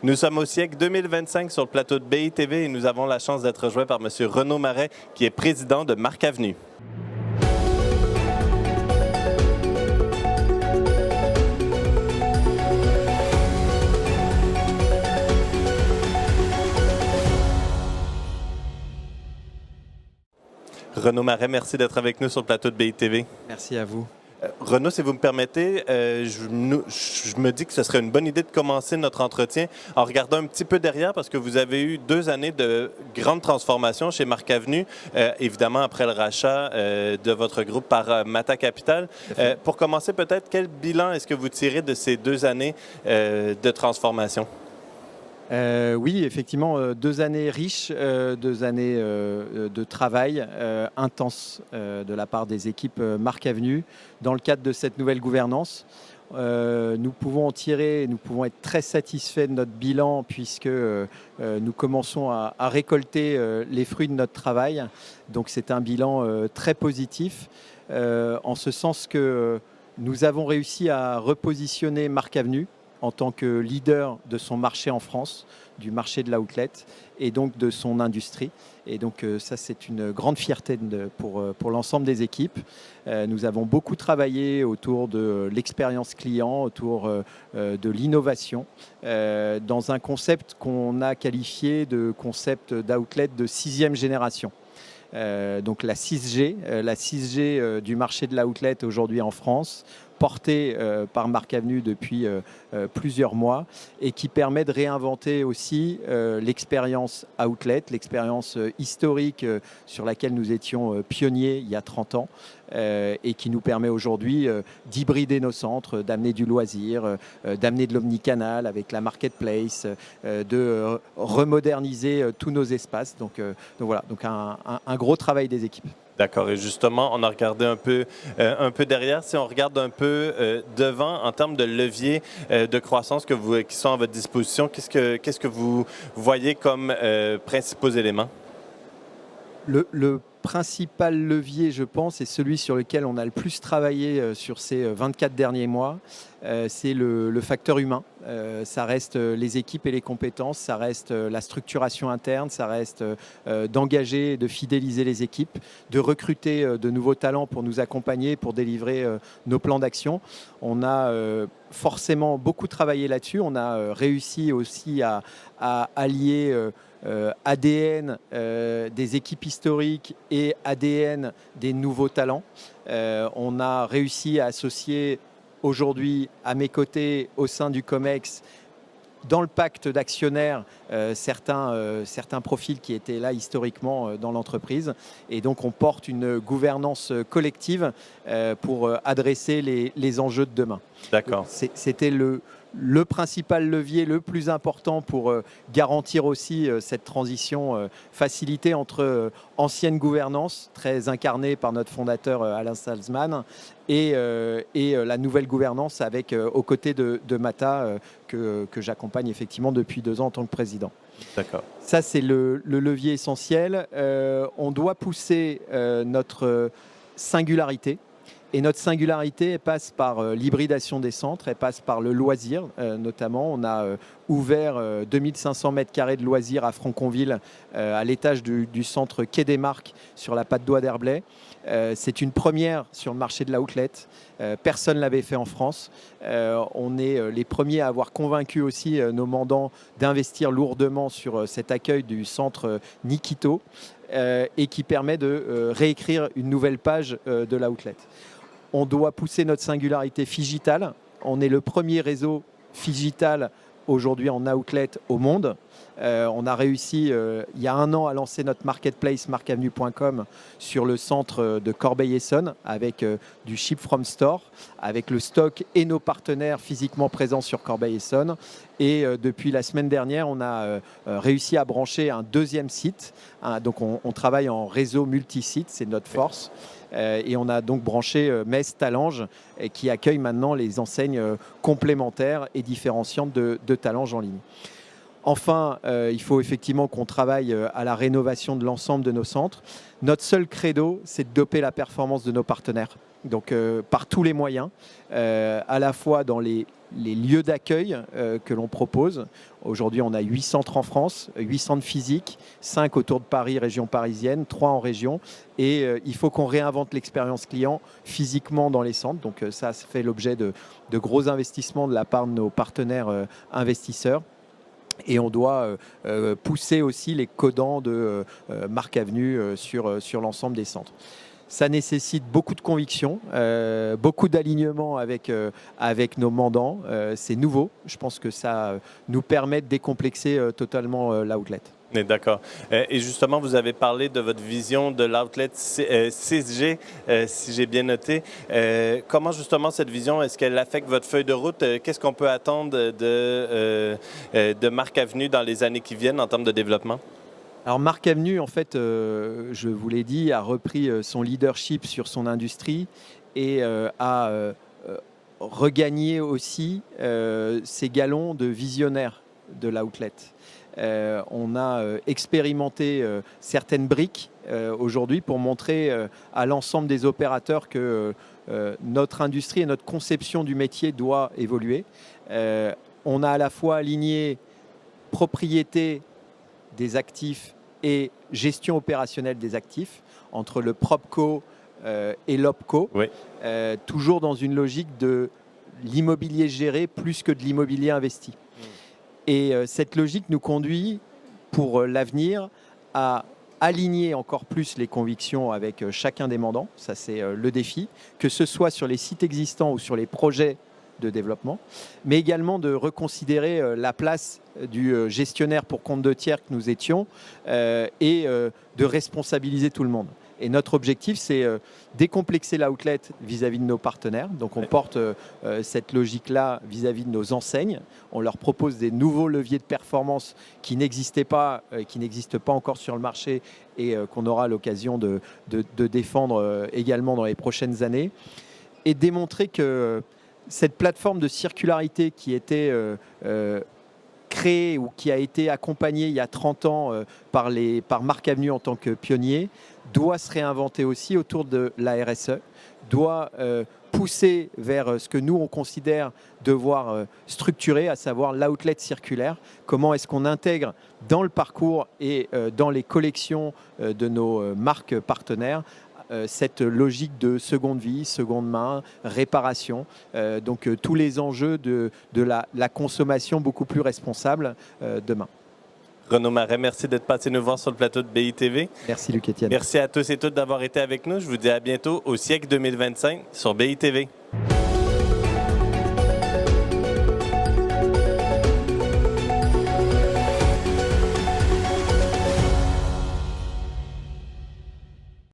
Nous sommes au siècle 2025 sur le plateau de BITV et nous avons la chance d'être rejoints par M. Renaud Marais, qui est président de Marc Avenue. Renaud Marais, merci d'être avec nous sur le plateau de BITV. Merci à vous. Renaud, si vous me permettez, je me dis que ce serait une bonne idée de commencer notre entretien en regardant un petit peu derrière parce que vous avez eu 2 années de grande transformation chez Marc Avenue, évidemment après le rachat de votre groupe par Mata Capital. Pour commencer, peut-être, quel bilan est-ce que vous tirez de ces 2 années de transformation? Oui, effectivement, 2 années riches, 2 années de travail intense de la part des équipes Marc Avenue dans le cadre de cette nouvelle gouvernance. Nous pouvons être très satisfaits de notre bilan puisque nous commençons à récolter les fruits de notre travail. Donc c'est un bilan très positif en ce sens que nous avons réussi à repositionner Marc Avenue en tant que leader de son marché en France, du marché de l'outlet et donc de son industrie. Et donc ça, c'est une grande fierté pour l'ensemble des équipes. Nous avons beaucoup travaillé autour de l'expérience client, autour de l'innovation, dans un concept qu'on a qualifié de concept d'outlet de 6e génération. Donc la 6G du marché de l'outlet aujourd'hui en France, portée par Marc Avenue depuis plusieurs mois et qui permet de réinventer aussi l'expérience outlet, l'expérience historique sur laquelle nous étions pionniers il y a 30 ans et qui nous permet aujourd'hui d'hybrider nos centres, d'amener du loisir, d'amener de l'omnicanal avec la marketplace, de remoderniser tous nos espaces. Donc voilà, donc un gros travail des équipes. D'accord. Et justement, on a regardé un peu derrière. Si on regarde un peu devant, en termes de levier de croissance qui sont à votre disposition, qu'est-ce que vous voyez comme principaux éléments? Le principal levier, je pense, et celui sur lequel on a le plus travaillé sur ces 24 derniers mois, c'est le facteur humain. Ça reste les équipes et les compétences, ça reste la structuration interne, ça reste d'engager et de fidéliser les équipes, de recruter de nouveaux talents pour nous accompagner, pour délivrer nos plans d'action. On a forcément beaucoup travaillé là-dessus. On a réussi aussi à allier ADN des équipes historiques et ADN des nouveaux talents. On a réussi à associer aujourd'hui à mes côtés au sein du COMEX dans le pacte d'actionnaires certains profils qui étaient là historiquement dans l'entreprise. Et donc on porte une gouvernance collective pour adresser les enjeux de demain. D'accord. C'était le principal levier, le plus important pour garantir aussi cette transition facilitée entre ancienne gouvernance, très incarnée par notre fondateur Alain Salzman, et la nouvelle gouvernance avec aux côtés de Mata que j'accompagne effectivement depuis 2 ans en tant que président. D'accord. Ça, c'est le levier essentiel. On doit pousser notre singularité. Et notre singularité, elle passe par l'hybridation des centres, elle passe par le loisir notamment. On a ouvert 2500 mètres carrés de loisirs à Franconville, à l'étage du centre Quai des Marques, sur la patte d'Oie d'Herblay. C'est une première sur le marché de l'outlet. Personne ne l'avait fait en France. On est les premiers à avoir convaincu aussi nos mandants d'investir lourdement sur cet accueil du centre Nikito et qui permet de réécrire une nouvelle page de l'outlet. On doit pousser notre singularité phygital. On est le premier réseau phygital aujourd'hui en outlet au monde. On a réussi il y a 1 an à lancer notre marketplace marcavenue.com sur le centre de Corbeil-Essonnes avec du ship from store, avec le stock et nos partenaires physiquement présents sur Corbeil-Essonnes. Et depuis la semaine dernière, on a réussi à brancher un 2e site. Donc on travaille en réseau multi-site, c'est notre force. Et on a donc branché Metz Talange qui accueille maintenant les enseignes complémentaires et différenciantes de Talange en ligne. Enfin, il faut effectivement qu'on travaille à la rénovation de l'ensemble de nos centres. Notre seul credo, c'est de doper la performance de nos partenaires. Donc par tous les moyens, à la fois dans les les lieux d'accueil que l'on propose. Aujourd'hui, on a 8 centres en France, 8 centres physiques, 5 autour de Paris, région parisienne, 3 en région. Et il faut qu'on réinvente l'expérience client physiquement dans les centres. Donc ça fait l'objet de gros investissements de la part de nos partenaires investisseurs. Et on doit pousser aussi les codants de Marc Avenue sur l'ensemble des centres. Ça nécessite beaucoup de conviction, beaucoup d'alignement avec nos mandants. C'est nouveau. Je pense que ça nous permet de décomplexer totalement l'outlet. D'accord. Et justement, vous avez parlé de votre vision de l'outlet 6G, si j'ai bien noté. Comment justement cette vision, est-ce qu'elle affecte votre feuille de route? Qu'est-ce qu'on peut attendre de Marc Avenue dans les années qui viennent en termes de développement? Alors Marc Avenue, en fait, je vous l'ai dit, a repris son leadership sur son industrie et a regagné aussi ses galons de visionnaire de l'outlet. On a expérimenté certaines briques aujourd'hui pour montrer à l'ensemble des opérateurs que notre industrie et notre conception du métier doit évoluer. On a à la fois aligné propriété des actifs et gestion opérationnelle des actifs entre le PropCo et l'OpCo, oui. Toujours dans une logique de l'immobilier géré plus que de l'immobilier investi. Et cette logique nous conduit pour l'avenir à aligner encore plus les convictions avec chacun des mandants, ça c'est le défi, que ce soit sur les sites existants ou sur les projets de développement, mais également de reconsidérer la place du gestionnaire pour compte de tiers que nous étions et de responsabiliser tout le monde. Et notre objectif, c'est décomplexer l'outlet vis-à-vis de nos partenaires. Donc on porte cette logique-là vis-à-vis de nos enseignes. On leur propose des nouveaux leviers de performance qui n'existaient pas, qui n'existent pas encore sur le marché et qu'on aura l'occasion de défendre également dans les prochaines années. Et démontrer que cette plateforme de circularité qui était créée ou qui a été accompagnée il y a 30 ans par Marc Avenue en tant que pionnier, doit se réinventer aussi autour de la RSE, doit pousser vers ce que nous, on considère devoir structurer, à savoir l'outlet circulaire. Comment est-ce qu'on intègre dans le parcours et dans les collections de nos marques partenaires cette logique de seconde vie, seconde main, réparation, donc tous les enjeux de la consommation beaucoup plus responsable demain. Renaud Marais, merci d'être passé nous voir sur le plateau de BITV. Merci Luc-Étienne. Merci à tous et toutes d'avoir été avec nous. Je vous dis à bientôt au siècle 2025 sur BITV.